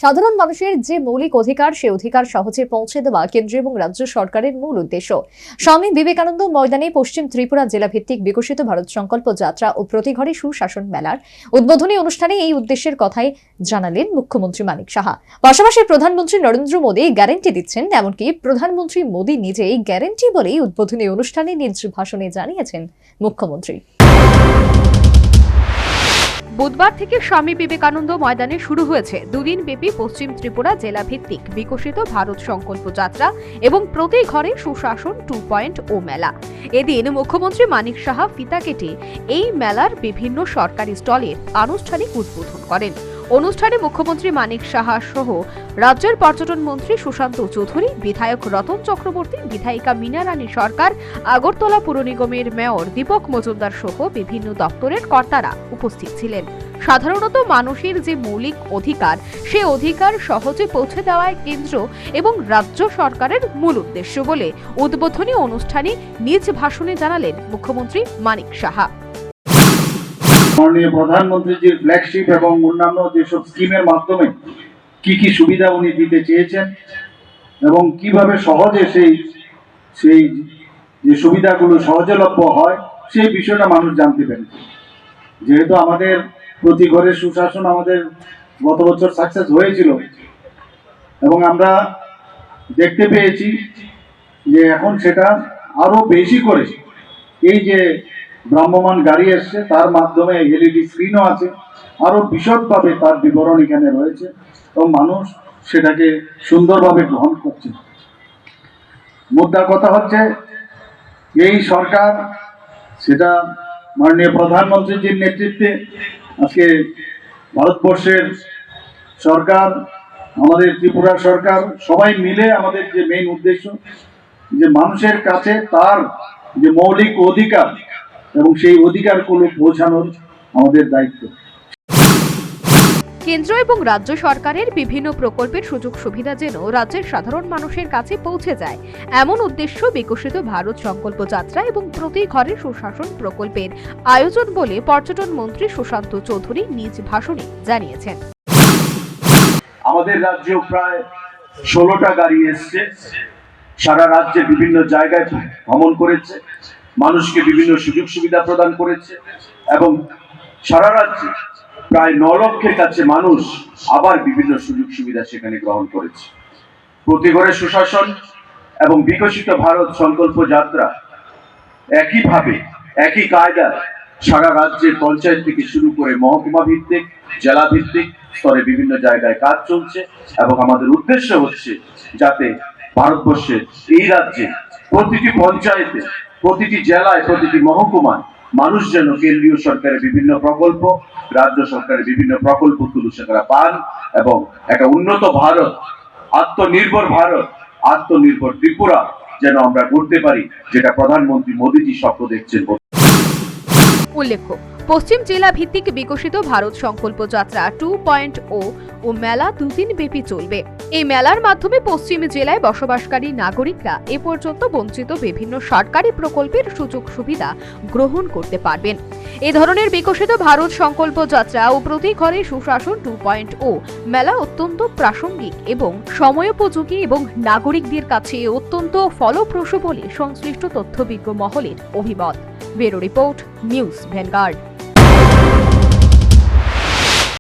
সাধারণ মানুষের যে মৌলিক অধিকার সে অধিকার সহজে পৌঁছে দেওয়া কেন্দ্র এবং রাজ্য সরকারের মূল উদ্দেশ্য। স্বামী বিবেকানন্দ ময়দানে পশ্চিম ত্রিপুরা জেলা ভিত্তিক বিকশিত ভারত সংকল্প যাত্রা ও প্রতি ঘরে সুশাসন মেলার উদ্বোধনী অনুষ্ঠানে এই উদ্দেশ্যের কথাই জানালেন মুখ্যমন্ত্রী মানিক সাহা। পাশাপাশি প্রধানমন্ত্রী নরেন্দ্র মোদী গ্যারান্টি দিচ্ছেন, এমনকি প্রধানমন্ত্রী মোদী নিজেই গ্যারান্টি বলেই উদ্বোধনী অনুষ্ঠানে নিজ ভাষণে জানিয়েছেন মুখ্যমন্ত্রী। বুধবার থেকে স্বামী বিবেকানন্দ ময়দানে শুরু হয়েছে দুদিন ব্যাপী পশ্চিম ত্রিপুরা জেলা ভিত্তিক বিকশিত ভারত সংকল্প যাত্রা এবং প্রতি ঘরে সুশাসন 2.0 মেলা। এদিন মুখ্যমন্ত্রী মানিক সাহা ফিতা কেটে এই মেলার বিভিন্ন সরকারি স্টলের আনুষ্ঠানিক উদ্বোধন করেন। অনুষ্ঠানে মুখ্যমন্ত্রী মানিক সাহা সহ রাজ্যের পর্যটন মন্ত্রী সুশান্ত চৌধুরী, বিধায়ক রতন চক্রবর্তী, বিধায়িকা মীনা রানী সরকার, আগরতলা পুর নিগমের মেয়র দীপক মজুমদার সহ বিভিন্ন দপ্তরের কর্তারা উপস্থিত ছিলেন। সাধারণত মানুষের যে মৌলিক অধিকার সে অধিকার সহজে পৌঁছে দেওয়ায় কেন্দ্র এবং রাজ্য সরকারের মূল উদ্দেশ্য বলে উদ্বোধনী অনুষ্ঠানে নিজ ভাষণে জানালেন মুখ্যমন্ত্রী মানিক সাহা। মাননীয় প্রধানমন্ত্রীজির ফ্ল্যাগশিপ এবং অন্যান্য যেসব স্কিমের মাধ্যমে কি কি সুবিধা উনি দিতে চেয়েছেন এবং কিভাবে সহজে সেই যে সুবিধাগুলো সহজলভ্য হয় সেই বিষয়টা মানুষ জানতে পেরেছে। যেহেতু আমাদের প্রতি ঘরে সুশাসন আমাদের গত বছর সাকসেস হয়েছিল এবং আমরা দেখতে পেয়েছি যে এখন সেটা আরো বেশি করে এই যে ভ্রাম্যমান গাড়ি এসছে তার মাধ্যমে এলইডি স্ক্রিনও আছে, আরো বিশদভাবে তার বিবরণ এখানে রয়েছে এবং মানুষ সেটাকে সুন্দরভাবে গ্রহণ করছে। মুদ্রা কথা হচ্ছে এই সরকার, সেটা মাননীয় প্রধানমন্ত্রীজির নেতৃত্বে আজকে ভারতবর্ষের সরকার, আমাদের ত্রিপুরা সরকার সবাই মিলে আমাদের যে মেইন উদ্দেশ্য যে মানুষের কাছে তার যে মৌলিক অধিকার এবং সেই অধিকারগুলো পৌঁছানোর আমাদের দায়িত্ব। কেন্দ্র এবং রাজ্য সরকারের বিভিন্ন প্রকল্পের সুযোগ সুবিধা যেন রাজ্যের সাধারণ মানুষের কাছে পৌঁছে যায়, এমন উদ্দেশ্য বিকশিত ভারত সংকল্প যাত্রা এবং প্রতি ঘরে সুশাসন প্রকল্পের আয়োজন বলে পর্যটন মন্ত্রী সুশান্ত চৌধুরী নিজ ভাষণে জানিয়েছেন। আমাদের রাজ্যে প্রায় 16টা গাড়ি এসছে, সারা রাজ্যে বিভিন্ন জায়গায় ভ্রমণ করেছে, মানুষকে বিভিন্ন সুযোগ সুবিধা প্রদান করেছে এবং সারা রাজ্যে প্রায় 9 লক্ষের কাছে মানুষ আবার বিভিন্ন সুযোগ সুবিধা সেখানে গ্রহণ করেছে। প্রতি ঘরে সুশাসন এবং বিকশিত ভারত সংকল্প যাত্রা একইভাবে একই কায়দায় সারা রাজ্যের পঞ্চায়েত থেকে শুরু করে মহকুমা ভিত্তিক, জেলা ভিত্তিক স্তরে বিভিন্ন জায়গায় কাজ চলছে এবং আমাদের উদ্দেশ্য হচ্ছে যাতে ভারতবর্ষের এই রাজ্যে প্রতিটি পঞ্চায়েতে, প্রতিটি জেলায়, প্রতিটি মহকুমায় মানুষ যেন কেন্দ্রীয় সরকারের বিভিন্ন প্রকল্প, রাজ্য সরকারের বিভিন্ন প্রকল্পগুলো সেখানে পান এবং একটা উন্নত ভারত, আত্মনির্ভর ভারত, আত্মনির্ভর ত্রিপুরা যেন আমরা করতে পারি, যেটা প্রধানমন্ত্রী মোদীজি স্বপ্ন দেখছেন। উল্লেখ্য, পশ্চিম জেলা ভিত্তিক বিকশিত ভারত সংকল্প যাত্রা 2.0 ও মেলা দুদিন ব্যাপী চলবে। এই মেলার মাধ্যমে পশ্চিম জেলায় বসবাসকারী নাগরিকরা এ পর্যন্ত বঞ্চিত বিভিন্ন সরকারি প্রকল্পের সুযোগ সুবিধা গ্রহণ করতে পারবেন। এ ধরনের বিকশিত ভারত সংকল্প যাত্রা ও প্রতি ঘরে সুশাসন 2.0 মেলা অত্যন্ত প্রাসঙ্গিক এবং সময়োপযোগী এবং নাগরিকদের কাছে অত্যন্ত ফলপ্রসূ বলে সংশ্লিষ্ট তথ্যবিজ্ঞ মহলের অভিমত। Bureau report, news vanguard.